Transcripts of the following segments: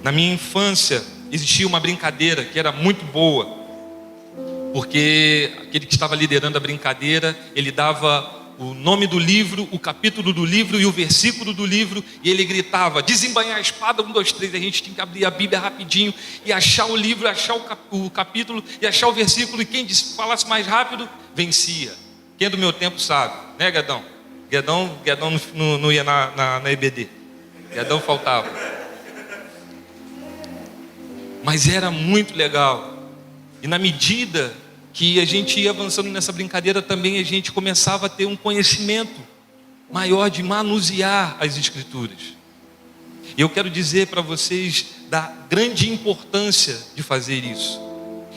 Na minha infância existia uma brincadeira que era muito boa, porque aquele que estava liderando a brincadeira, ele dava o nome do livro, o capítulo do livro e o versículo do livro, e ele gritava: desembainhar a espada, 1, 2, 3. A gente tinha que abrir a Bíblia rapidinho e achar o livro, achar o capítulo e achar o versículo, e quem falasse mais rápido vencia. Quem é do meu tempo sabe, né, Guedão? Guedão não ia na EBD, Guedão faltava. Mas era muito legal. E na medida que a gente ia avançando nessa brincadeira, também a gente começava a ter um conhecimento maior de manusear as Escrituras. E eu quero dizer para vocês da grande importância de fazer isso.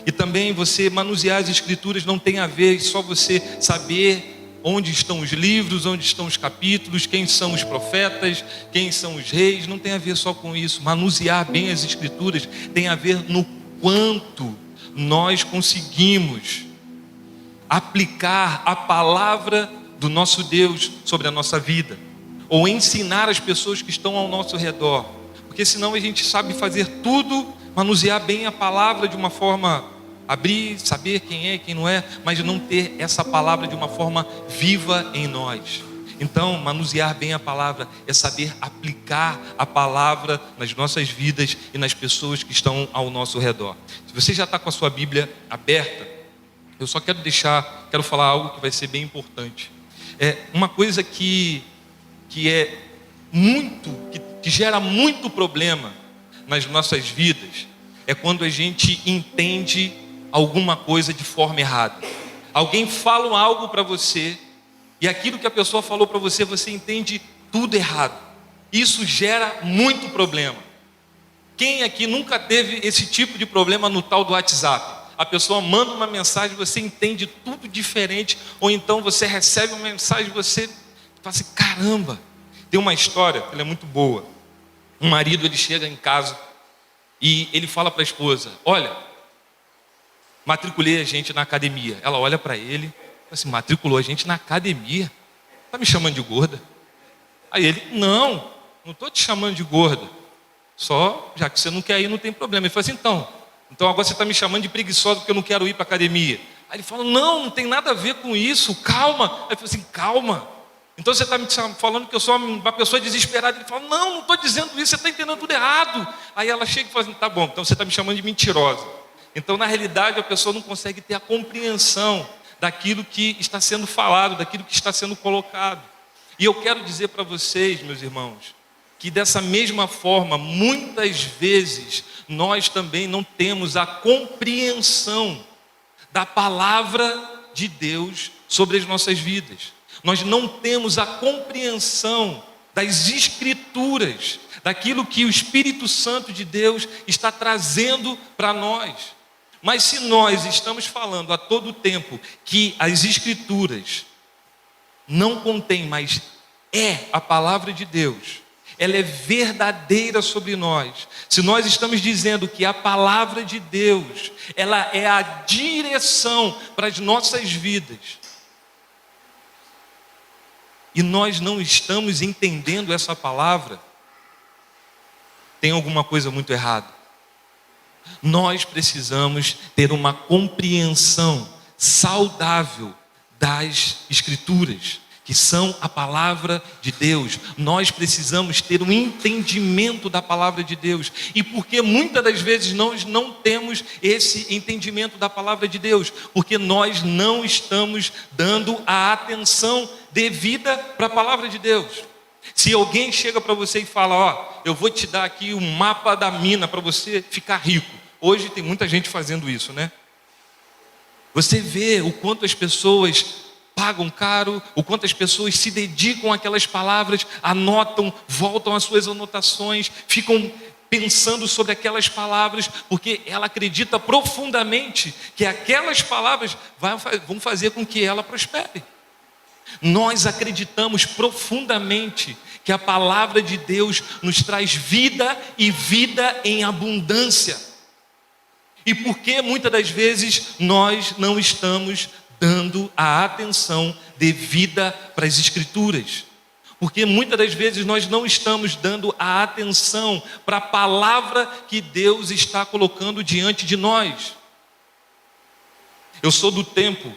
E também você manusear as Escrituras não tem a ver só você saber onde estão os livros, onde estão os capítulos, quem são os profetas, quem são os reis. Não tem a ver só com isso. Manusear bem as Escrituras tem a ver no quanto nós conseguimos aplicar a palavra do nosso Deus sobre a nossa vida, ou ensinar as pessoas que estão ao nosso redor. Porque senão a gente sabe fazer tudo, manusear bem a palavra de uma forma, abrir, saber quem é, quem não é, mas não ter essa palavra de uma forma viva em nós. Então, manusear bem a palavra é saber aplicar a palavra nas nossas vidas e nas pessoas que estão ao nosso redor. Se você já está com a sua Bíblia aberta, eu só quero falar algo que vai ser bem importante. É uma coisa que gera muito problema nas nossas vidas, é quando a gente entende alguma coisa de forma errada. Alguém fala algo para você, e aquilo que a pessoa falou para você, você entende tudo errado. Isso gera muito problema. Quem aqui nunca teve esse tipo de problema no tal do WhatsApp? A pessoa manda uma mensagem, você entende tudo diferente, ou então você recebe uma mensagem, você fala assim: caramba. Tem uma história que ela é muito boa. Um marido, ele chega em casa e ele fala para a esposa: olha, matriculei a gente na academia. Ela olha para ele, assim: matriculou a gente na academia? Está me chamando de gorda? Aí ele: não estou te chamando de gorda, só já que você não quer ir, não tem problema. Ele fala assim: então agora você está me chamando de preguiçosa porque eu não quero ir para a academia. Aí ele fala: não tem nada a ver com isso, calma. Aí ele fala assim: calma, então você está me falando que eu sou uma pessoa desesperada. Ele fala: não estou dizendo isso, você está entendendo tudo errado. Aí ela chega e fala assim: tá bom, então você está me chamando de mentirosa. Então na realidade a pessoa não consegue ter a compreensão daquilo que está sendo falado, daquilo que está sendo colocado. E eu quero dizer para vocês, meus irmãos, que dessa mesma forma, muitas vezes, nós também não temos a compreensão da palavra de Deus sobre as nossas vidas. Nós não temos a compreensão das Escrituras, daquilo que o Espírito Santo de Deus está trazendo para nós. Mas se nós estamos falando a todo tempo que as Escrituras não contêm, mas é a palavra de Deus, ela é verdadeira sobre nós. Se nós estamos dizendo que a palavra de Deus, ela é a direção para as nossas vidas, e nós não estamos entendendo essa palavra, tem alguma coisa muito errada. Nós precisamos ter uma compreensão saudável das Escrituras, que são a palavra de Deus. Nós precisamos ter um entendimento da palavra de Deus. E porque muitas das vezes nós não temos esse entendimento da palavra de Deus? Porque nós não estamos dando a atenção devida para a palavra de Deus. Se alguém chega para você e fala: ó, eu vou te dar aqui um mapa da mina para você ficar rico. Hoje tem muita gente fazendo isso, né? Você vê o quanto as pessoas pagam caro, o quanto as pessoas se dedicam àquelas palavras, anotam, voltam às suas anotações, ficam pensando sobre aquelas palavras, porque ela acredita profundamente que aquelas palavras vão fazer com que ela prospere. Nós acreditamos profundamente que a palavra de Deus nos traz vida e vida em abundância. E por que muitas das vezes nós não estamos dando a atenção devida para as Escrituras? Porque muitas das vezes nós não estamos dando a atenção para a palavra que Deus está colocando diante de nós. Eu sou do tempo,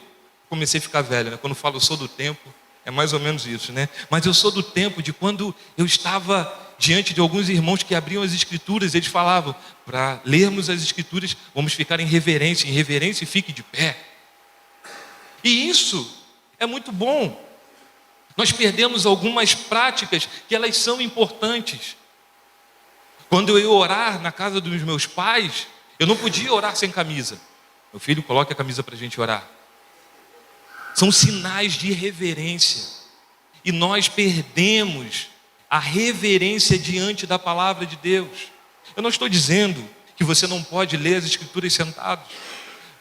comecei a ficar velho, né? Quando eu falo eu sou do tempo, é mais ou menos isso, né? Mas eu sou do tempo de quando eu estava diante de alguns irmãos que abriam as escrituras, eles falavam, para lermos as escrituras, vamos ficar em reverência e fique de pé. E isso é muito bom. Nós perdemos algumas práticas que elas são importantes. Quando eu ia orar na casa dos meus pais, eu não podia orar sem camisa. Meu filho, coloque a camisa para a gente orar. São sinais de reverência. E nós perdemos a reverência diante da palavra de Deus. Eu não estou dizendo que você não pode ler as escrituras sentado.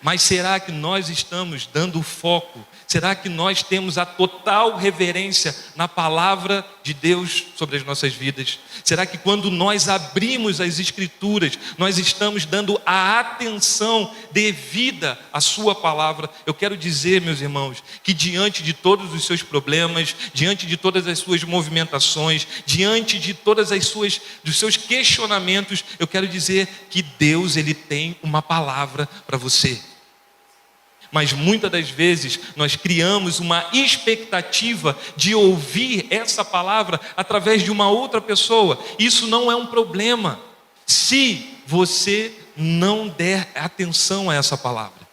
Mas será que nós estamos dando foco? Será que nós temos a total reverência na palavra de Deus sobre as nossas vidas? Será que quando nós abrimos as escrituras, nós estamos dando a atenção devida à sua palavra? Eu quero dizer, meus irmãos, que diante de todos os seus problemas, diante de todas as suas movimentações, diante de todas dos seus questionamentos, eu quero dizer que Deus, Ele tem uma palavra para você. Mas muitas das vezes nós criamos uma expectativa de ouvir essa palavra através de uma outra pessoa. Isso não é um problema, se você não der atenção a essa palavra.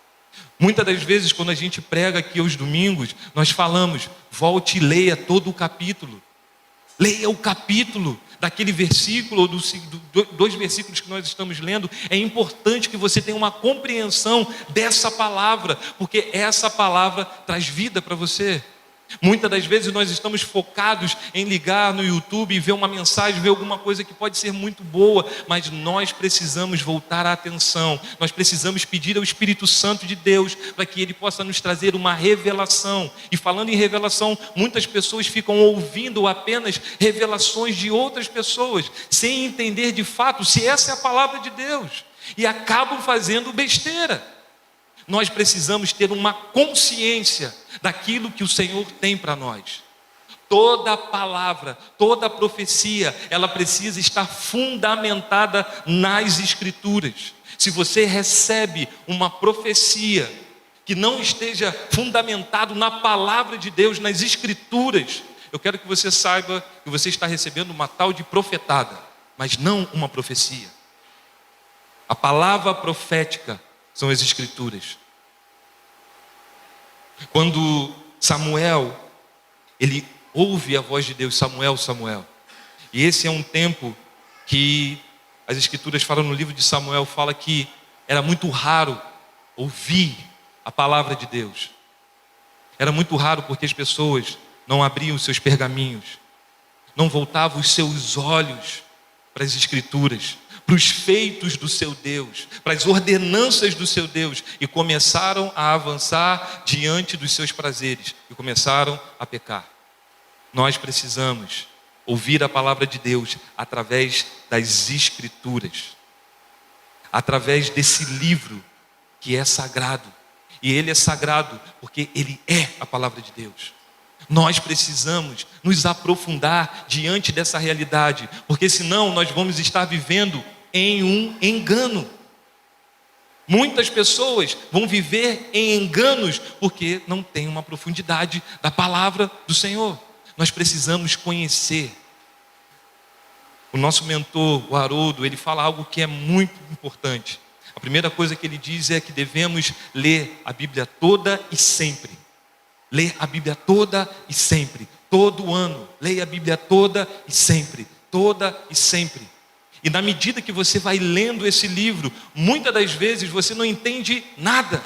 Muitas das vezes, quando a gente prega aqui aos domingos, nós falamos, volte e leia todo o capítulo. Leia o capítulo daquele versículo, ou dois versículos que nós estamos lendo. É importante que você tenha uma compreensão dessa palavra, porque essa palavra traz vida para você. Muitas das vezes nós estamos focados em ligar no YouTube e ver uma mensagem, ver alguma coisa que pode ser muito boa, mas nós precisamos voltar a atenção, nós precisamos pedir ao Espírito Santo de Deus para que Ele possa nos trazer uma revelação. E falando em revelação, muitas pessoas ficam ouvindo apenas revelações de outras pessoas, sem entender de fato se essa é a palavra de Deus, e acabam fazendo besteira. Nós precisamos ter uma consciência daquilo que o Senhor tem para nós. Toda palavra, toda profecia, ela precisa estar fundamentada nas Escrituras. Se você recebe uma profecia que não esteja fundamentado na palavra de Deus, nas Escrituras, eu quero que você saiba que você está recebendo uma tal de profetada, mas não uma profecia. A palavra profética são as Escrituras. Quando Samuel, ele ouve a voz de Deus, Samuel, Samuel. E esse é um tempo que as Escrituras falam no livro de Samuel, fala que era muito raro ouvir a palavra de Deus. Era muito raro porque as pessoas não abriam os seus pergaminhos, não voltavam os seus olhos para as Escrituras, para os feitos do seu Deus, para as ordenanças do seu Deus, e começaram a avançar diante dos seus prazeres, e começaram a pecar. Nós precisamos ouvir a palavra de Deus através das Escrituras, através desse livro que é sagrado, e ele é sagrado porque ele é a palavra de Deus. Nós precisamos nos aprofundar diante dessa realidade, porque senão nós vamos estar vivendo em um engano. Muitas pessoas vão viver em enganos porque não tem uma profundidade da palavra do Senhor. Nós precisamos conhecer. O nosso mentor, o Haroldo, ele fala algo que é muito importante. A primeira coisa que ele diz é que devemos ler a Bíblia toda e sempre. Ler a Bíblia toda e sempre, todo ano. Leia a Bíblia toda e sempre, toda e sempre. E na medida que você vai lendo esse livro, muitas das vezes você não entende nada.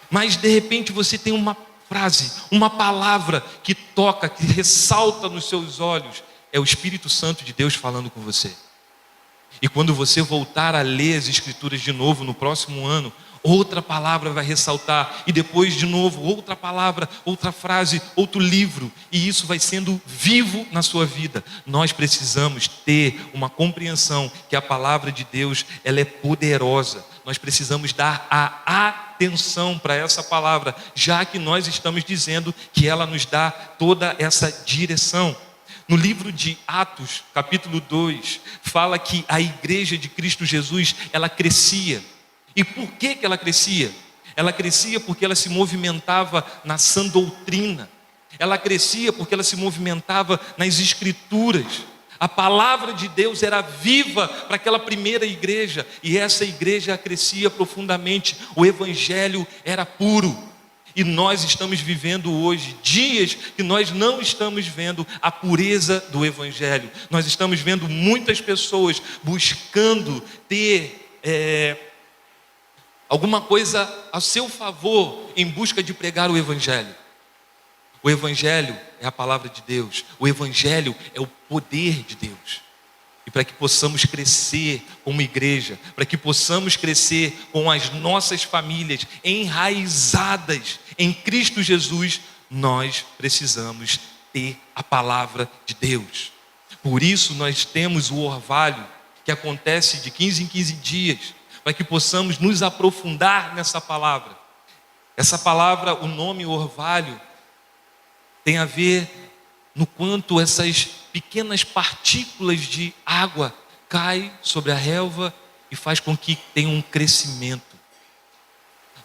Mas de repente você tem uma frase, uma palavra que toca, que ressalta nos seus olhos. É o Espírito Santo de Deus falando com você. E quando você voltar a ler as Escrituras de novo no próximo ano, outra palavra vai ressaltar, e depois de novo, outra palavra, outra frase, outro livro, e isso vai sendo vivo na sua vida. Nós precisamos ter uma compreensão que a palavra de Deus, ela é poderosa. Nós precisamos dar a atenção para essa palavra, já que nós estamos dizendo que ela nos dá toda essa direção. No livro de Atos, capítulo 2, fala que a igreja de Cristo Jesus, ela crescia. E por que ela crescia? Ela crescia porque ela se movimentava na sã doutrina. Ela crescia porque ela se movimentava nas escrituras. A palavra de Deus era viva para aquela primeira igreja, e essa igreja crescia profundamente. O evangelho era puro. E nós estamos vivendo hoje dias que nós não estamos vendo a pureza do evangelho. Nós estamos vendo muitas pessoas buscando ter alguma coisa a seu favor em busca de pregar o evangelho. O evangelho é a palavra de Deus. O evangelho é o poder de Deus. E para que possamos crescer como igreja, para que possamos crescer com as nossas famílias enraizadas em Cristo Jesus, nós precisamos ter a palavra de Deus. Por isso nós temos o orvalho, que acontece de 15 em 15 dias, para que possamos nos aprofundar nessa palavra. Essa palavra, o nome orvalho, tem a ver no quanto essas pequenas partículas de água caem sobre a relva e faz com que tenha um crescimento.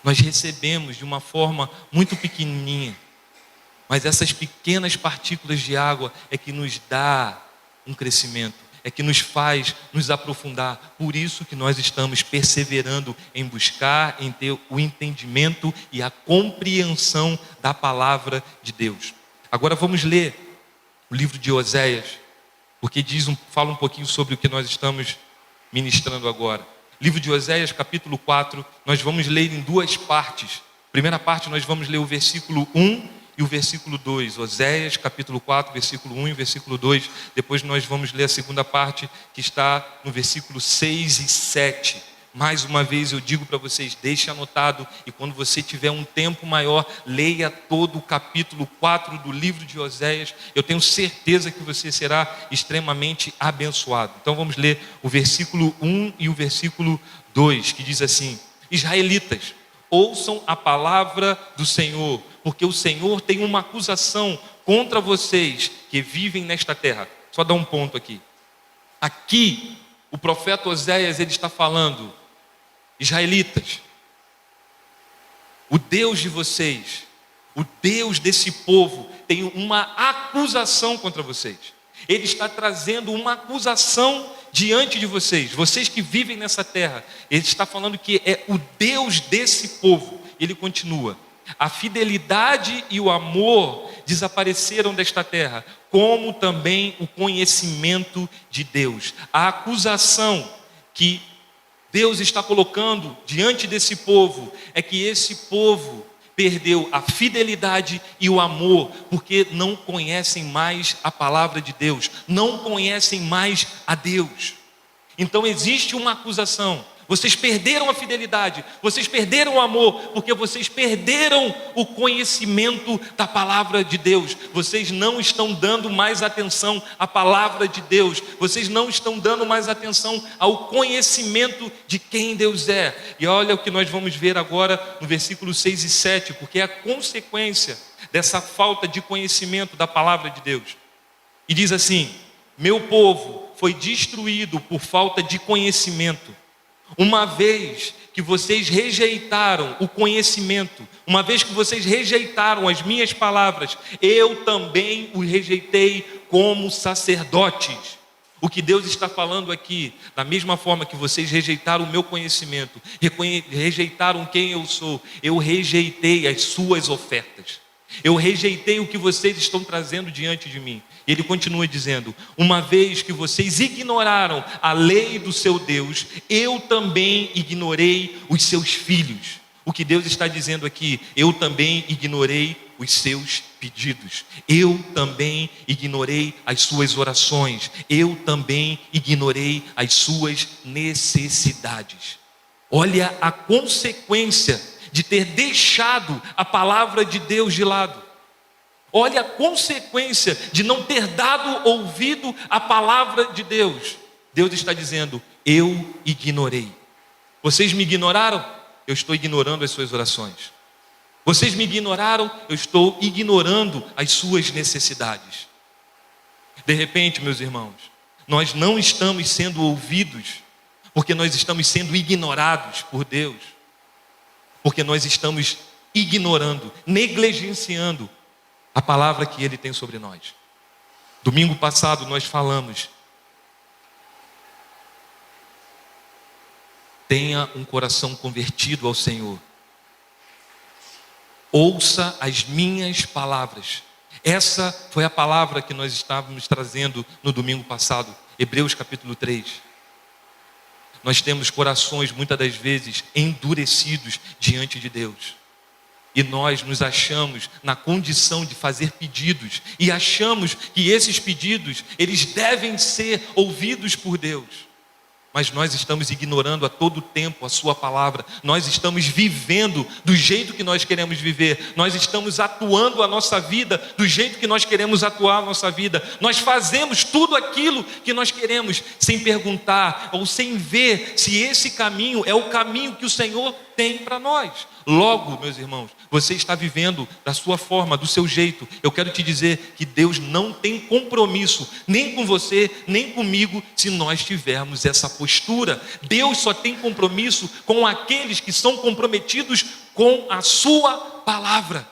Nós recebemos de uma forma muito pequenininha, mas essas pequenas partículas de água é que nos dá um crescimento, é que nos faz nos aprofundar. Por isso que nós estamos perseverando em buscar, em ter o entendimento e a compreensão da palavra de Deus. Agora vamos ler o livro de Oséias, porque fala um pouquinho sobre o que nós estamos ministrando agora. Livro de Oséias, capítulo 4, nós vamos ler em duas partes. Primeira parte nós vamos ler o versículo 1 e o versículo 2. Oséias, capítulo 4, versículo 1 e versículo 2. Depois nós vamos ler a segunda parte, que está no versículo 6 e 7. Mais uma vez eu digo para vocês, deixe anotado, e quando você tiver um tempo maior, leia todo o capítulo 4 do livro de Oséias. Eu tenho certeza que você será extremamente abençoado. Então vamos ler o versículo 1 e o versículo 2, que diz assim: Israelitas, ouçam a palavra do Senhor, porque o Senhor tem uma acusação contra vocês que vivem nesta terra. Só dar um ponto aqui. Aqui, o profeta Oséias, ele está falando: Israelitas, o Deus de vocês, o Deus desse povo, tem uma acusação contra vocês. Ele está trazendo uma acusação diante de vocês, vocês que vivem nessa terra. Ele está falando que é o Deus desse povo. Ele continua: a fidelidade e o amor desapareceram desta terra, como também o conhecimento de Deus. A acusação que Deus está colocando diante desse povo é que esse povo perdeu a fidelidade e o amor, porque não conhecem mais a palavra de Deus, não conhecem mais a Deus. Então existe uma acusação: vocês perderam a fidelidade, vocês perderam o amor, porque vocês perderam o conhecimento da palavra de Deus. Vocês não estão dando mais atenção à palavra de Deus, vocês não estão dando mais atenção ao conhecimento de quem Deus é. E olha o que nós vamos ver agora no versículo 6 e 7, porque é a consequência dessa falta de conhecimento da palavra de Deus. E diz assim: meu povo foi destruído por falta de conhecimento. Uma vez que vocês rejeitaram o conhecimento, uma vez que vocês rejeitaram as minhas palavras, eu também os rejeitei como sacerdotes. O que Deus está falando aqui, da mesma forma que vocês rejeitaram o meu conhecimento, rejeitaram quem eu sou, eu rejeitei as suas ofertas. Eu rejeitei o que vocês estão trazendo diante de mim. E ele continua dizendo: uma vez que vocês ignoraram a lei do seu Deus, eu também ignorei os seus filhos. O que Deus está dizendo aqui: eu também ignorei os seus pedidos, eu também ignorei as suas orações, eu também ignorei as suas necessidades. Olha a consequência de ter deixado a palavra de Deus de lado. Olha a consequência de não ter dado ouvido à palavra de Deus. Deus está dizendo: eu ignorei. Vocês me ignoraram? Eu estou ignorando as suas orações. Vocês me ignoraram? Eu estou ignorando as suas necessidades. De repente, meus irmãos, nós não estamos sendo ouvidos porque nós estamos sendo ignorados por Deus. Porque nós estamos ignorando, negligenciando a palavra que Ele tem sobre nós. Domingo passado nós falamos: tenha um coração convertido ao Senhor. Ouça as minhas palavras. Essa foi a palavra que nós estávamos trazendo no domingo passado, Hebreus capítulo 3. Nós temos corações muitas das vezes endurecidos diante de Deus. E nós nos achamos na condição de fazer pedidos. E achamos que esses pedidos, eles devem ser ouvidos por Deus. Mas nós estamos ignorando a todo tempo a sua palavra. Nós estamos vivendo do jeito que nós queremos viver. Nós estamos atuando a nossa vida do jeito que nós queremos atuar a nossa vida. Nós fazemos tudo aquilo que nós queremos, sem perguntar ou sem ver se esse caminho é o caminho que o Senhor tem para nós. Logo, meus irmãos, você está vivendo da sua forma, do seu jeito. Eu quero te dizer que Deus não tem compromisso, nem com você, nem comigo, se nós tivermos essa postura. Deus só tem compromisso com aqueles que são comprometidos com a sua palavra.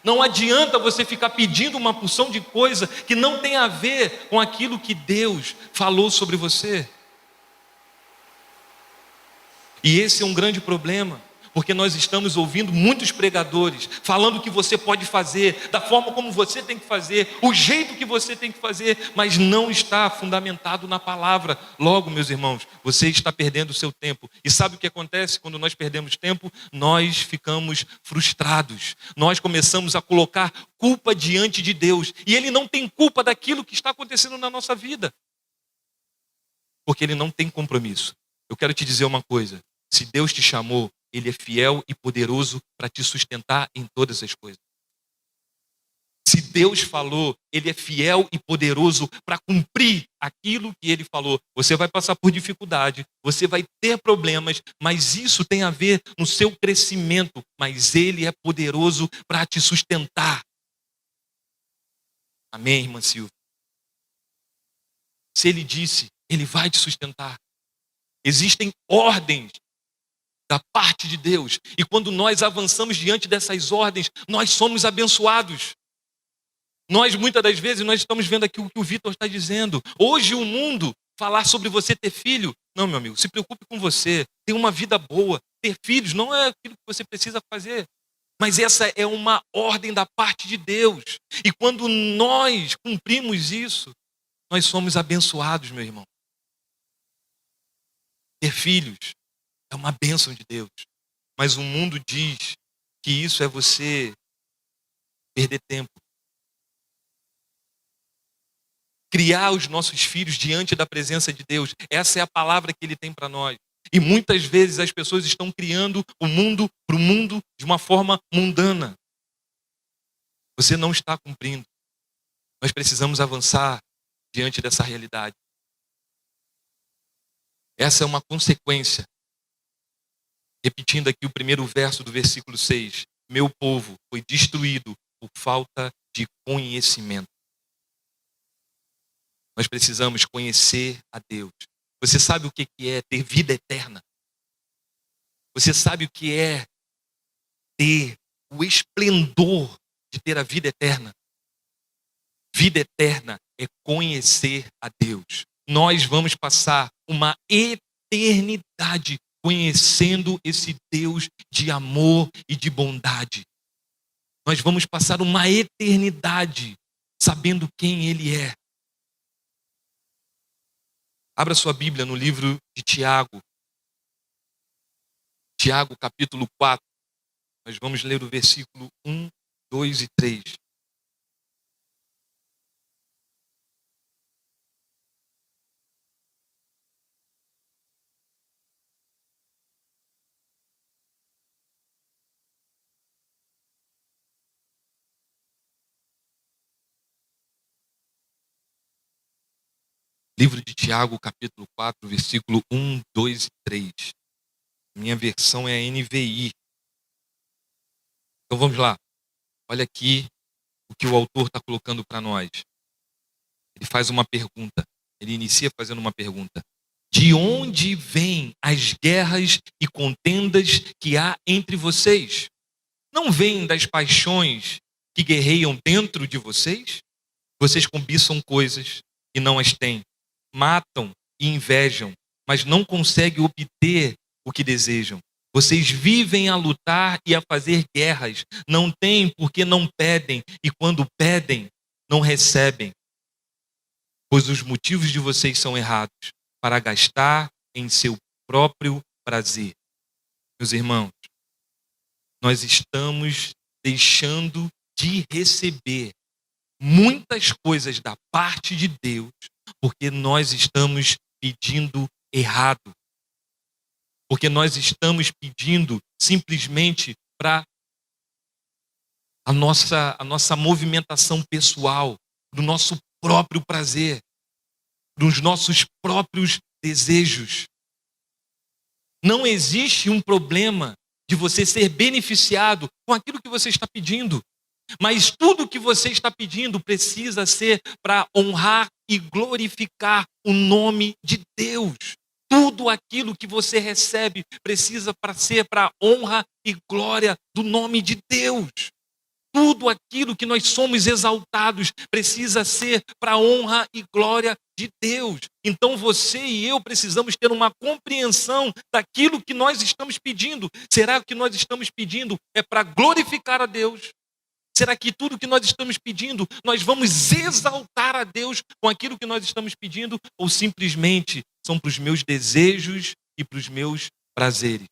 Não adianta você ficar pedindo uma porção de coisa que não tem a ver com aquilo que Deus falou sobre você. E esse é um grande problema, porque nós estamos ouvindo muitos pregadores falando que você pode fazer, da forma como você tem que fazer, o jeito que você tem que fazer, mas não está fundamentado na palavra. Logo, meus irmãos, você está perdendo o seu tempo. E sabe o que acontece quando nós perdemos tempo? Nós ficamos frustrados. Nós começamos a colocar culpa diante de Deus. E Ele não tem culpa daquilo que está acontecendo na nossa vida, porque Ele não tem compromisso. Eu quero te dizer uma coisa: se Deus te chamou, Ele é fiel e poderoso para te sustentar em todas as coisas. Se Deus falou, Ele é fiel e poderoso para cumprir aquilo que Ele falou. Você vai passar por dificuldade, você vai ter problemas, mas isso tem a ver no seu crescimento. Mas Ele é poderoso para te sustentar. Amém, irmã Silvia? Se Ele disse, Ele vai te sustentar. Existem ordens da parte de Deus. E quando nós avançamos diante dessas ordens, nós somos abençoados. Nós, muitas das vezes, nós estamos vendo aqui o que o Vitor está dizendo. Hoje o mundo, falar sobre você ter filho, não, meu amigo, se preocupe com você, ter uma vida boa, ter filhos não é aquilo que você precisa fazer. Mas essa é uma ordem da parte de Deus. E quando nós cumprimos isso, nós somos abençoados, meu irmão. Ter filhos é uma bênção de Deus. Mas o mundo diz que isso é você perder tempo. Criar os nossos filhos diante da presença de Deus. Essa é a palavra que Ele tem para nós. E muitas vezes as pessoas estão criando o mundo para o mundo de uma forma mundana. Você não está cumprindo. Nós precisamos avançar diante dessa realidade. Essa é uma consequência. Repetindo aqui o primeiro verso do versículo 6. Meu povo foi destruído por falta de conhecimento. Nós precisamos conhecer a Deus. Você sabe o que é ter vida eterna? Você sabe o que é ter o esplendor de ter a vida eterna? Vida eterna é conhecer a Deus. Nós vamos passar uma eternidade conhecendo esse Deus de amor e de bondade. Nós vamos passar uma eternidade sabendo quem Ele é. Abra sua Bíblia no livro de Tiago. Tiago, capítulo 4. Nós vamos ler o versículo 1, 2 e 3. Livro de Tiago, capítulo 4, versículo 1, 2 e 3. Minha versão é a NVI. Então vamos lá. Olha aqui o que o autor está colocando para nós. Ele faz uma pergunta. Ele inicia fazendo uma pergunta. De onde vêm as guerras e contendas que há entre vocês? Não vêm das paixões que guerreiam dentro de vocês? Vocês cobiçam coisas e não as têm. Matam e invejam, mas não conseguem obter o que desejam. Vocês vivem a lutar e a fazer guerras. Não têm porque não pedem, e quando pedem, não recebem. Pois os motivos de vocês são errados, para gastar em seu próprio prazer. Meus irmãos, nós estamos deixando de receber muitas coisas da parte de Deus, porque nós estamos pedindo errado. Porque nós estamos pedindo simplesmente para a nossa movimentação pessoal, do nosso próprio prazer, dos nossos próprios desejos. Não existe um problema de você ser beneficiado com aquilo que você está pedindo. Mas tudo que você está pedindo precisa ser para honrar e glorificar o nome de Deus. Tudo aquilo que você recebe precisa ser para honra e glória do nome de Deus. Tudo aquilo que nós somos exaltados precisa ser para honra e glória de Deus. Então você e eu precisamos ter uma compreensão daquilo que nós estamos pedindo. Será que nós estamos pedindo é para glorificar a Deus? Será que tudo que nós estamos pedindo, nós vamos exaltar a Deus com aquilo que nós estamos pedindo? Ou simplesmente são para os meus desejos e para os meus prazeres?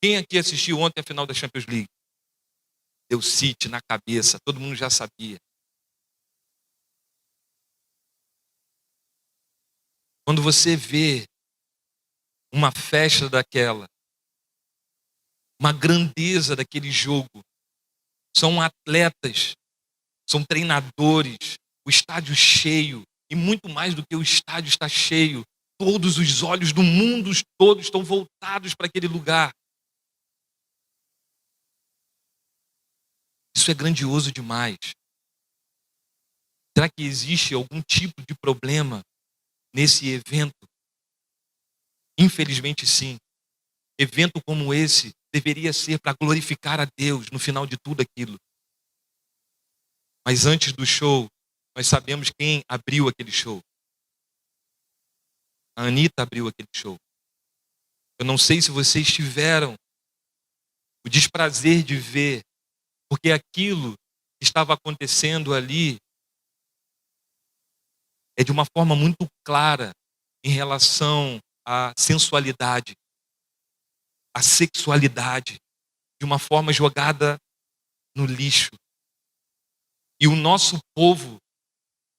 Quem aqui assistiu ontem a final da Champions League? Deu City na cabeça, todo mundo já sabia. Quando você vê uma festa daquela, uma grandeza daquele jogo, são atletas, são treinadores, o estádio cheio, e muito mais do que o estádio está cheio, todos os olhos do mundo todos estão voltados para aquele lugar. Isso é grandioso demais. Será que existe algum tipo de problema nesse evento? Infelizmente sim. Evento como esse deveria ser para glorificar a Deus no final de tudo aquilo. Mas antes do show, nós sabemos quem abriu aquele show. A Anitta abriu aquele show. Eu não sei se vocês tiveram o desprazer de ver, porque aquilo que estava acontecendo ali é de uma forma muito clara em relação à sensualidade, à sexualidade, de uma forma jogada no lixo. E o nosso povo,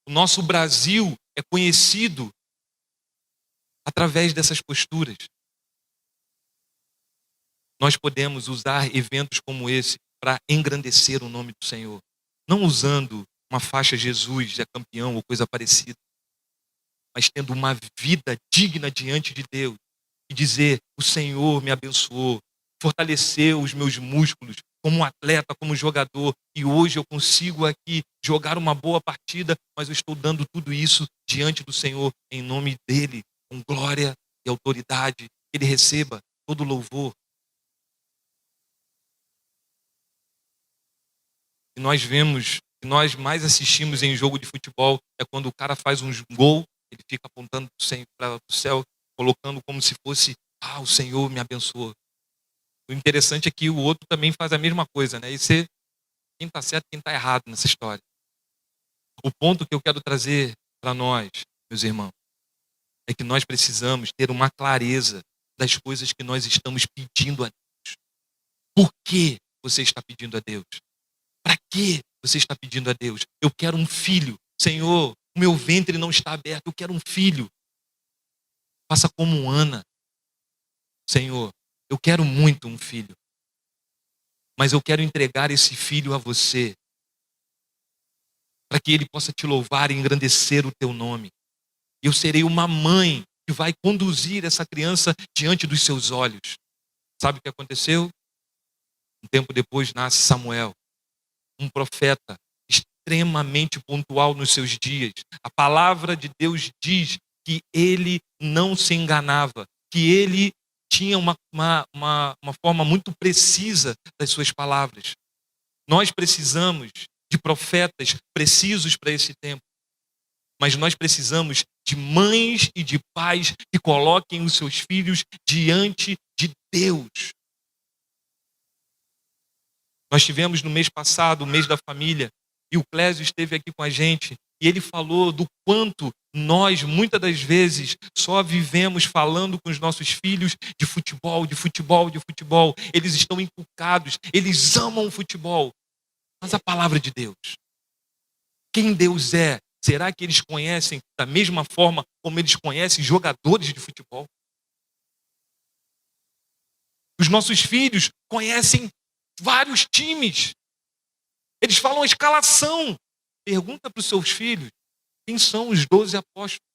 o nosso Brasil é conhecido através dessas posturas. Nós podemos usar eventos como esse para engrandecer o nome do Senhor. Não usando uma faixa Jesus é campeão ou coisa parecida, mas tendo uma vida digna diante de Deus e dizer: o Senhor me abençoou, fortaleceu os meus músculos como atleta, como jogador, e hoje eu consigo aqui jogar uma boa partida, mas eu estou dando tudo isso diante do Senhor, em nome dEle, com glória e autoridade, que Ele receba todo o louvor. E nós vemos, que nós mais assistimos em jogo de futebol, é quando o cara faz um gol, ele fica apontando para o céu, colocando como se fosse: ah, o Senhor me abençoou. O interessante é que o outro também faz a mesma coisa, né? E quem está certo, quem está errado nessa história. O ponto que eu quero trazer para nós, meus irmãos, é que nós precisamos ter uma clareza das coisas que nós estamos pedindo a Deus. Por que você está pedindo a Deus? Para que você está pedindo a Deus? Eu quero um filho. Senhor, o meu ventre não está aberto, eu quero um filho. Faça como Ana. Senhor, eu quero muito um filho, mas eu quero entregar esse filho a você, para que ele possa te louvar e engrandecer o teu nome. Eu serei uma mãe que vai conduzir essa criança diante dos seus olhos. Sabe o que aconteceu? Um tempo depois nasce Samuel, um profeta extremamente pontual nos seus dias. A palavra de Deus diz que ele não se enganava, que ele tinha uma forma muito precisa das suas palavras. Nós precisamos de profetas precisos para esse tempo, mas nós precisamos de mães e de pais que coloquem os seus filhos diante de Deus. Nós tivemos no mês passado o mês da família e o Clésio esteve aqui com a gente e ele falou do quanto nós, muitas das vezes, só vivemos falando com os nossos filhos de futebol, de futebol, de futebol. Eles estão inculcados, eles amam o futebol. Mas a palavra de Deus, quem Deus é, será que eles conhecem da mesma forma como eles conhecem jogadores de futebol? Os nossos filhos conhecem vários times. Eles falam a escalação. Pergunta para os seus filhos quem são os 12 apóstolos.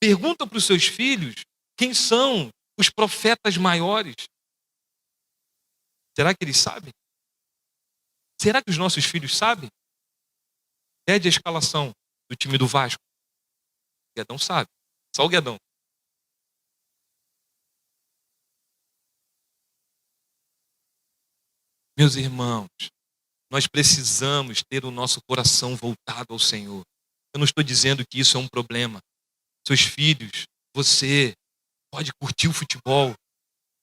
Pergunta para os seus filhos quem são os profetas maiores. Será que eles sabem? Será que os nossos filhos sabem? Pede a escalação do time do Vasco. O Guedão sabe. Só o Guedão. Meus irmãos, nós precisamos ter o nosso coração voltado ao Senhor. Eu não estou dizendo que isso é um problema. Seus filhos, você pode curtir o futebol.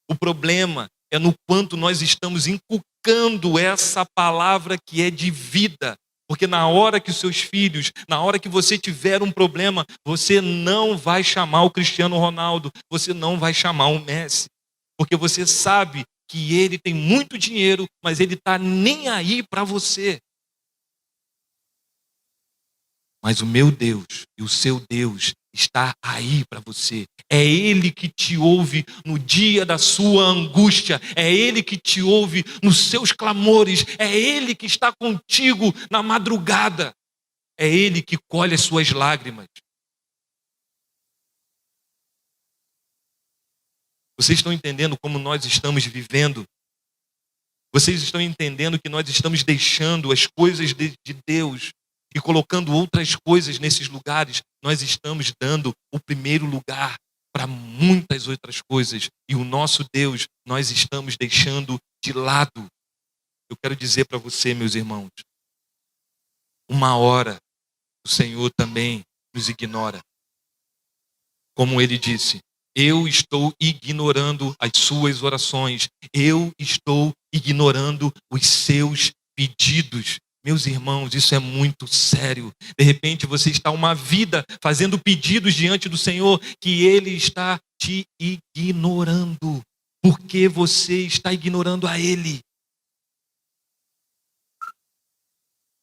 O problema é no quanto nós estamos inculcando essa palavra que é de vida. Porque na hora que os seus filhos, na hora que você tiver um problema, você não vai chamar o Cristiano Ronaldo, você não vai chamar o Messi. Porque você sabe que ele tem muito dinheiro, mas ele está nem aí para você. Mas o meu Deus e o seu Deus está aí para você. É Ele que te ouve no dia da sua angústia. É Ele que te ouve nos seus clamores. É Ele que está contigo na madrugada. É Ele que colhe as suas lágrimas. Vocês estão entendendo como nós estamos vivendo? Vocês estão entendendo que nós estamos deixando as coisas de Deus e colocando outras coisas nesses lugares? Nós estamos dando o primeiro lugar para muitas outras coisas. E o nosso Deus, nós estamos deixando de lado. Eu quero dizer para você, meus irmãos, uma hora o Senhor também nos ignora. Como ele disse, eu estou ignorando as suas orações. Eu estou ignorando os seus pedidos. Meus irmãos, isso é muito sério. De repente você está uma vida fazendo pedidos diante do Senhor que Ele está te ignorando. Porque você está ignorando a Ele.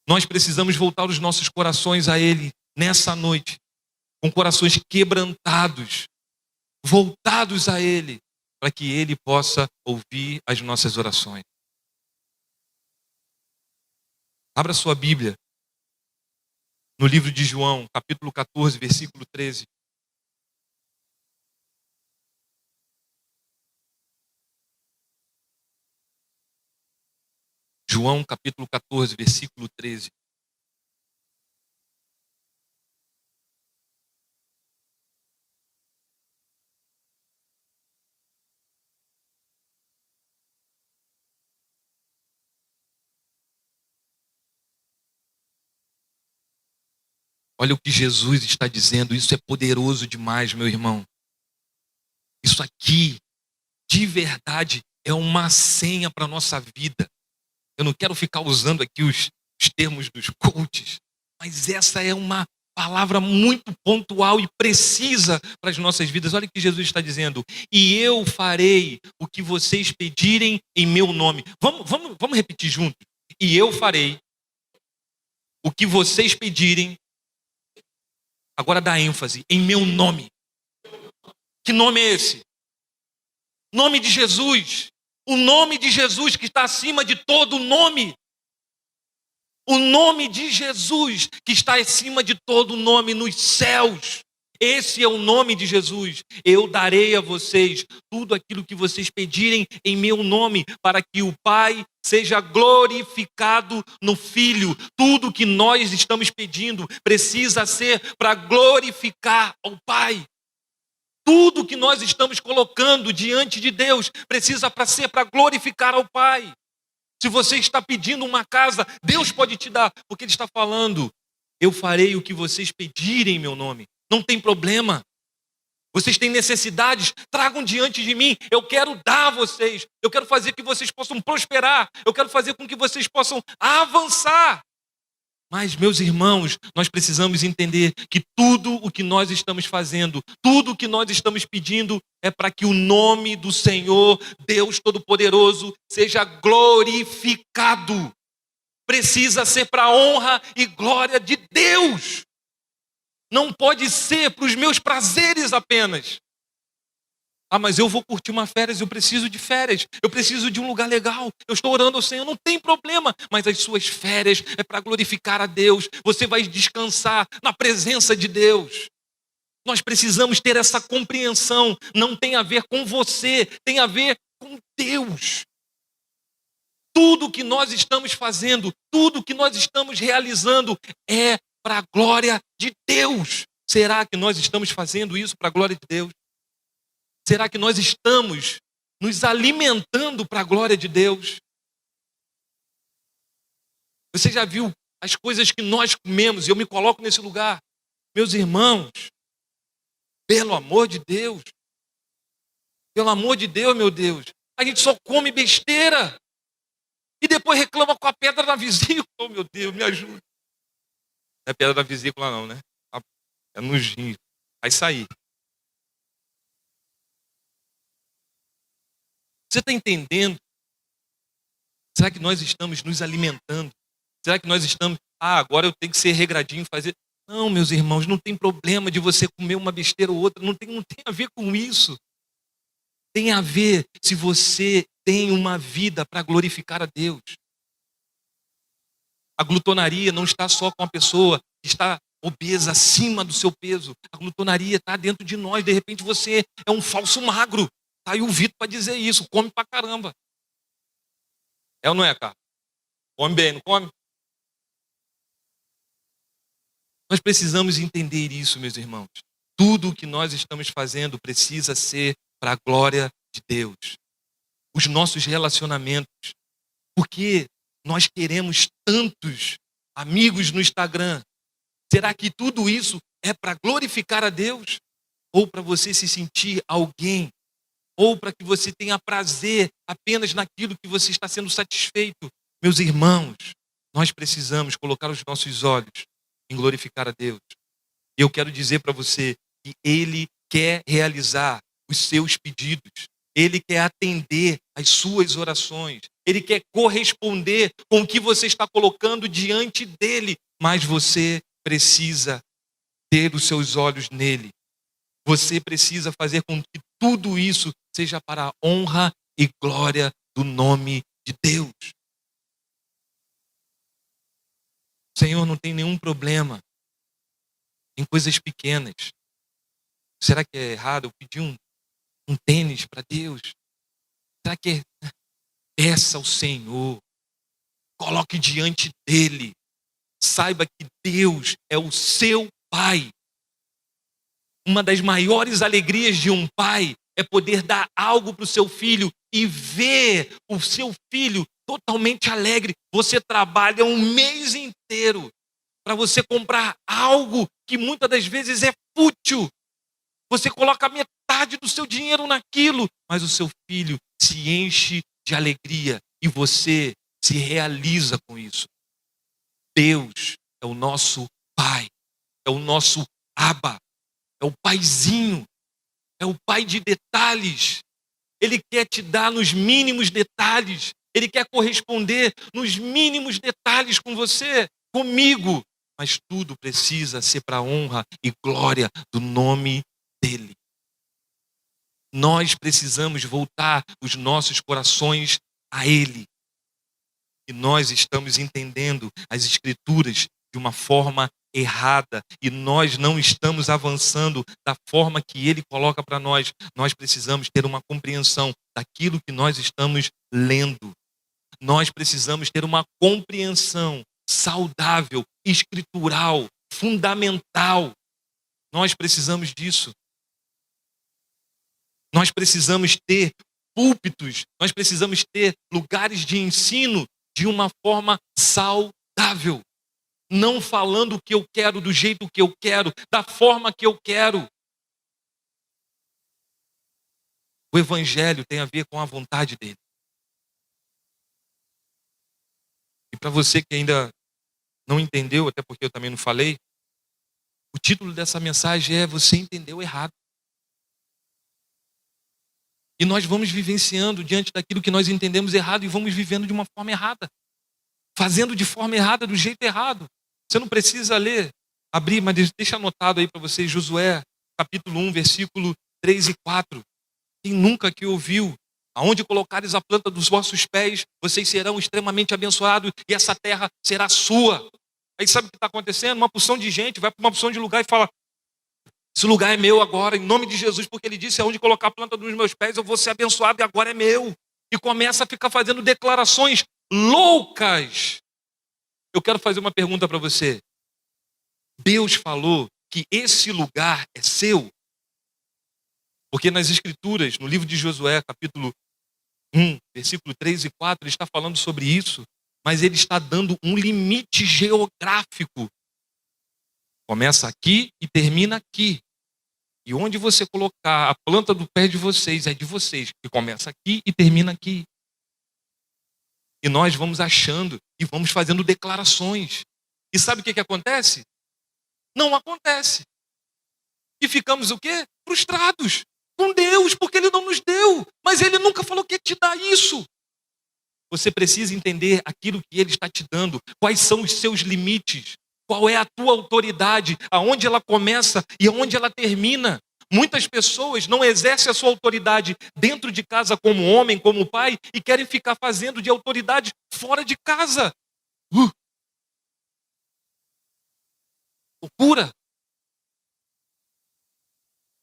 Nós precisamos voltar os nossos corações a Ele nessa noite. Com corações quebrantados. Voltados a Ele, para que Ele possa ouvir as nossas orações. Abra sua Bíblia no livro de João, capítulo 14, versículo 13. João, capítulo 14, versículo 13. Olha o que Jesus está dizendo, isso é poderoso demais, meu irmão. Isso aqui, de verdade, é uma senha para a nossa vida. Eu não quero ficar usando aqui os termos dos coaches, mas essa é uma palavra muito pontual e precisa para as nossas vidas. Olha o que Jesus está dizendo. E eu farei o que vocês pedirem em meu nome. Vamos repetir juntos. E eu farei o que vocês pedirem. Agora dá ênfase, em meu nome. Que nome é esse? Nome de Jesus. O nome de Jesus que está acima de todo nome. O nome de Jesus, que está acima de todo nome nos céus. Esse é o nome de Jesus. Eu darei a vocês tudo aquilo que vocês pedirem em meu nome, para que o Pai seja glorificado no Filho. Tudo que nós estamos pedindo precisa ser para glorificar ao Pai. Tudo que nós estamos colocando diante de Deus precisa ser para glorificar ao Pai. Se você está pedindo uma casa, Deus pode te dar, porque Ele está falando: eu farei o que vocês pedirem em meu nome. Não tem problema. Vocês têm necessidades, tragam diante de mim. Eu quero dar a vocês. Eu quero fazer que vocês possam prosperar. Eu quero fazer com que vocês possam avançar. Mas, meus irmãos, nós precisamos entender que tudo o que nós estamos fazendo, tudo o que nós estamos pedindo é para que o nome do Senhor, Deus Todo-Poderoso, seja glorificado. Precisa ser para a honra e glória de Deus. Não pode ser para os meus prazeres apenas. Ah, mas eu vou curtir uma férias, eu preciso de férias, eu preciso de um lugar legal, eu estou orando ao Senhor, não tem problema, mas as suas férias é para glorificar a Deus, você vai descansar na presença de Deus. Nós precisamos ter essa compreensão, não tem a ver com você, tem a ver com Deus. Tudo que nós estamos fazendo, tudo que nós estamos realizando é para a glória de Deus. Será que nós estamos fazendo isso para a glória de Deus? Será que nós estamos nos alimentando para a glória de Deus? Você já viu as coisas que nós comemos? E eu me coloco nesse lugar. Meus irmãos, pelo amor de Deus, meu Deus, a gente só come besteira e depois reclama com a pedra na vesícula. Oh, meu Deus, me ajuda. Não é pedra na vesícula não, né? É no rim. Vai sair. Você está entendendo? Será que nós estamos nos alimentando? Será que nós estamos... agora eu tenho que ser regradinho, fazer... Não, meus irmãos, não tem problema de você comer uma besteira ou outra. Não tem a ver com isso. Tem a ver se você tem uma vida para glorificar a Deus. A glutonaria não está só com a pessoa que está obesa, acima do seu peso. A glutonaria está dentro de nós. De repente você é um falso magro. Tá aí o Vitor para dizer isso, come pra caramba. É ou não é, cara? Come bem, não come? Nós precisamos entender isso, meus irmãos. Tudo o que nós estamos fazendo precisa ser para a glória de Deus. Os nossos relacionamentos. Porque nós queremos tantos amigos no Instagram. Será que tudo isso é para glorificar a Deus? Ou para você se sentir alguém? Ou para que você tenha prazer apenas naquilo que você está sendo satisfeito? Meus irmãos, nós precisamos colocar os nossos olhos em glorificar a Deus. E eu quero dizer para você que Ele quer realizar os seus pedidos. Ele quer atender às suas orações. Ele quer corresponder com o que você está colocando diante dEle. Mas você precisa ter os seus olhos nele. Você precisa fazer com que tudo isso seja para a honra e glória do nome de Deus. O Senhor não tem nenhum problema em coisas pequenas. Será que é errado eu pedir um tênis para Deus? Será que é... Peça ao Senhor. Coloque diante dele. Saiba que Deus é o seu Pai. Uma das maiores alegrias de um pai é poder dar algo para o seu filho e ver o seu filho totalmente alegre. Você trabalha um mês inteiro para você comprar algo que muitas das vezes é fútil. Você coloca metade do seu dinheiro naquilo, mas o seu filho se enche de alegria e você se realiza com isso. Deus é o nosso Pai, é o nosso Abba. É o paizinho, é o pai de detalhes. Ele quer te dar nos mínimos detalhes. Ele quer corresponder nos mínimos detalhes com você, comigo. Mas tudo precisa ser para a honra e glória do nome dele. Nós precisamos voltar os nossos corações a ele. E nós estamos entendendo as Escrituras de uma forma errada e nós não estamos avançando da forma que Ele coloca para nós. Nós precisamos ter uma compreensão daquilo que nós estamos lendo. Nós precisamos ter uma compreensão saudável, escritural, fundamental. Nós precisamos disso. Nós precisamos ter púlpitos, nós precisamos ter lugares de ensino de uma forma saudável. Não falando o que eu quero, do jeito que eu quero, da forma que eu quero. O Evangelho tem a ver com a vontade dele. E para você que ainda não entendeu, até porque eu também não falei, o título dessa mensagem é Você Entendeu Errado. E nós vamos vivenciando diante daquilo que nós entendemos errado e vamos vivendo de uma forma errada. Fazendo de forma errada, do jeito errado. Você não precisa ler, abrir, mas deixa anotado aí para vocês, Josué, capítulo 1, versículo 3 e 4. Quem nunca que ouviu, aonde colocares a planta dos vossos pés, vocês serão extremamente abençoados e essa terra será sua. Aí sabe o que está acontecendo? Uma porção de gente vai para uma porção de lugar e fala, esse lugar é meu agora, em nome de Jesus, porque ele disse, aonde colocar a planta dos meus pés, eu vou ser abençoado e agora é meu. E começa a ficar fazendo declarações loucas. Eu quero fazer uma pergunta para você. Deus falou que esse lugar é seu? Porque nas Escrituras, no livro de Josué, capítulo 1, versículo 3 e 4, ele está falando sobre isso, mas ele está dando um limite geográfico. Começa aqui e termina aqui. E onde você colocar a planta do pé de vocês, é de vocês, que começa aqui e termina aqui. E nós vamos achando e vamos fazendo declarações. E sabe o que acontece? Não acontece. E ficamos o quê? Frustrados com Deus, porque Ele não nos deu. Mas Ele nunca falou que te dá isso. Você precisa entender aquilo que Ele está te dando. Quais são os seus limites. Qual é a tua autoridade, aonde ela começa e aonde ela termina. Muitas pessoas não exercem a sua autoridade dentro de casa como homem, como pai, e querem ficar fazendo de autoridade fora de casa. Loucura.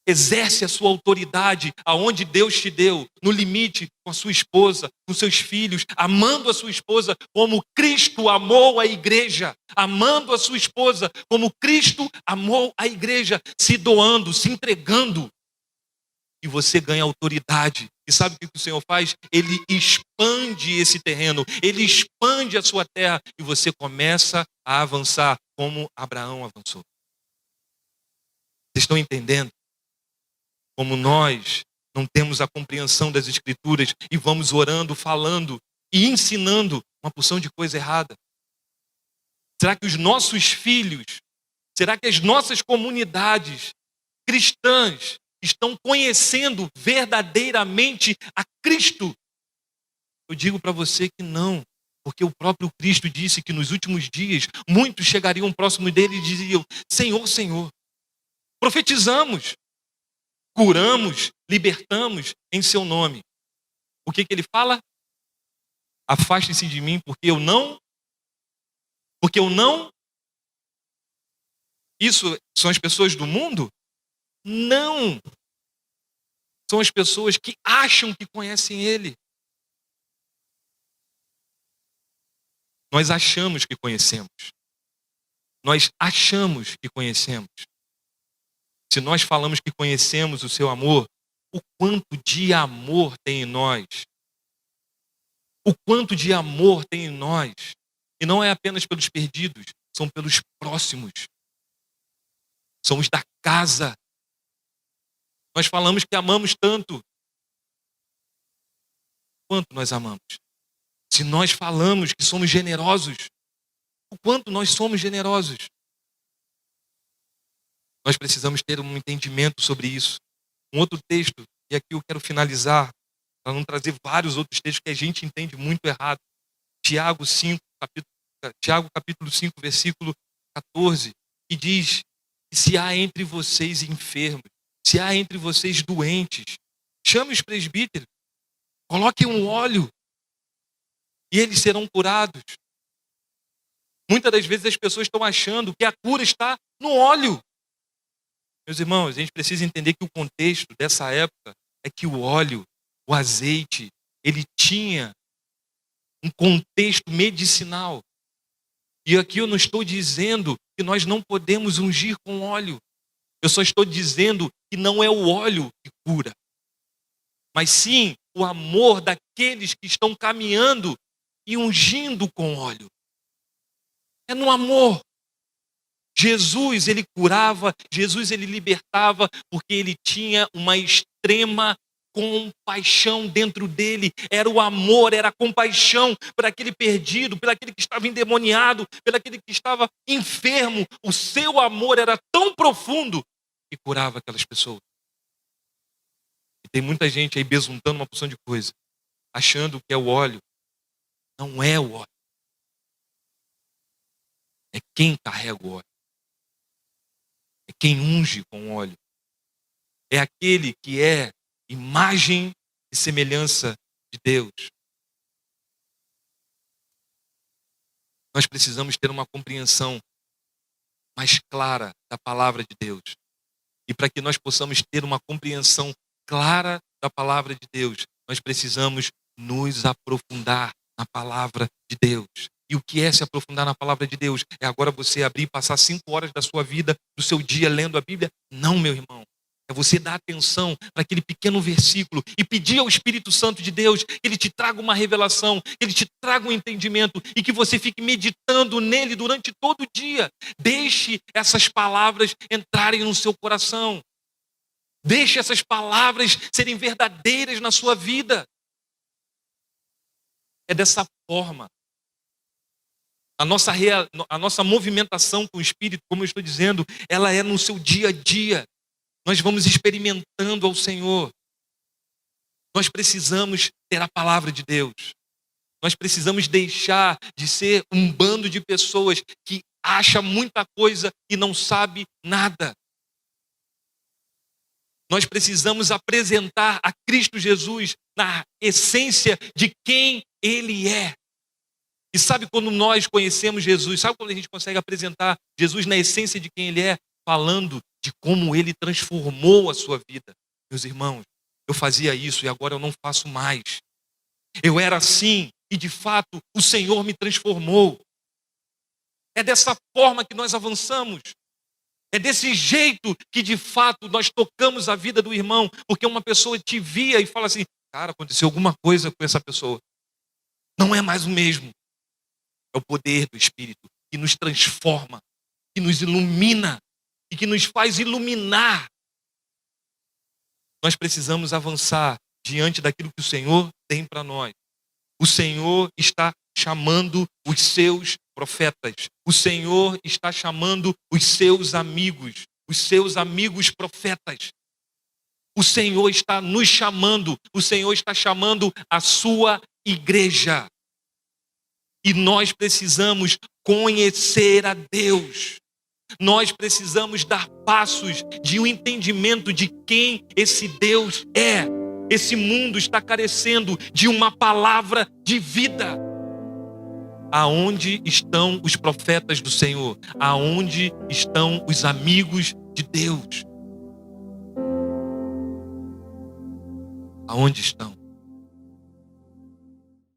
Exerce a sua autoridade aonde Deus te deu, no limite, com a sua esposa, com seus filhos, amando a sua esposa como Cristo amou a igreja, amando a sua esposa como Cristo amou a igreja, se doando, se entregando. E você ganha autoridade. E sabe o que o Senhor faz? Ele expande esse terreno, ele expande a sua terra e você começa a avançar como Abraão avançou. Vocês estão entendendo? Como nós não temos a compreensão das Escrituras e vamos orando, falando e ensinando uma porção de coisa errada. Será que os nossos filhos, será que as nossas comunidades cristãs estão conhecendo verdadeiramente a Cristo? Eu digo para você que não, porque o próprio Cristo disse que nos últimos dias muitos chegariam próximo dele e diziam, Senhor, Senhor, profetizamos, curamos, libertamos em seu nome. O que ele fala? Afaste-se de mim, porque eu não. Isso são as pessoas do mundo? Não. São as pessoas que acham que conhecem ele. Nós achamos que conhecemos. Nós achamos que conhecemos. Se nós falamos que conhecemos o seu amor, o quanto de amor tem em nós. O quanto de amor tem em nós. E não é apenas pelos perdidos, são pelos próximos. São os da casa. Nós falamos que amamos tanto. Quanto nós amamos? Se nós falamos que somos generosos, o quanto nós somos generosos? Nós precisamos ter um entendimento sobre isso. Um outro texto, e aqui eu quero finalizar, para não trazer vários outros textos que a gente entende muito errado. Tiago capítulo 5, versículo 14, que diz que se há entre vocês enfermos, se há entre vocês doentes, chame os presbíteros, coloquem um óleo e eles serão curados. Muitas das vezes as pessoas estão achando que a cura está no óleo. Meus irmãos, a gente precisa entender que o contexto dessa época é que o óleo, o azeite, ele tinha um contexto medicinal. E aqui eu não estou dizendo que nós não podemos ungir com óleo. Eu só estou dizendo que não é o óleo que cura, mas sim o amor daqueles que estão caminhando e ungindo com óleo. É no amor. Jesus, ele curava, Jesus, ele libertava, porque ele tinha uma extrema compaixão dentro dele. Era o amor, era a compaixão por aquele perdido, por aquele que estava endemoniado, por aquele que estava enfermo. O seu amor era tão profundo que curava aquelas pessoas. E tem muita gente aí besuntando uma porção de coisa, achando que é o óleo. Não é o óleo. É quem carrega o óleo. É quem unge com óleo. É aquele que é imagem e semelhança de Deus. Nós precisamos ter uma compreensão mais clara da palavra de Deus. E para que nós possamos ter uma compreensão clara da palavra de Deus, nós precisamos nos aprofundar na palavra de Deus. E o que é se aprofundar na palavra de Deus? É agora você abrir e passar 5 horas da sua vida, do seu dia, lendo a Bíblia? Não, meu irmão. É você dar atenção para aquele pequeno versículo e pedir ao Espírito Santo de Deus que ele te traga uma revelação, que ele te traga um entendimento e que você fique meditando nele durante todo o dia. Deixe essas palavras entrarem no seu coração. Deixe essas palavras serem verdadeiras na sua vida. É dessa forma. A nossa movimentação com o Espírito, como eu estou dizendo, ela é no seu dia a dia. Nós vamos experimentando ao Senhor. Nós precisamos ter a palavra de Deus. Nós precisamos deixar de ser um bando de pessoas que acha muita coisa e não sabe nada. Nós precisamos apresentar a Cristo Jesus na essência de quem Ele é. E sabe quando nós conhecemos Jesus? Sabe quando a gente consegue apresentar Jesus na essência de quem Ele é? Falando de como Ele transformou a sua vida. Meus irmãos, eu fazia isso e agora eu não faço mais. Eu era assim e de fato o Senhor me transformou. É dessa forma que nós avançamos. É desse jeito que de fato nós tocamos a vida do irmão. Porque uma pessoa te via e fala assim: cara, aconteceu alguma coisa com essa pessoa. Não é mais o mesmo. É o poder do Espírito que nos transforma, que nos ilumina e que nos faz iluminar. Nós precisamos avançar diante daquilo que o Senhor tem para nós. O Senhor está chamando os seus profetas. O Senhor está chamando os seus amigos profetas. O Senhor está nos chamando, o Senhor está chamando a sua igreja. E nós precisamos conhecer a Deus. Nós precisamos dar passos de um entendimento de quem esse Deus é. Esse mundo está carecendo de uma palavra de vida. Aonde estão os profetas do Senhor? Aonde estão os amigos de Deus? Aonde estão?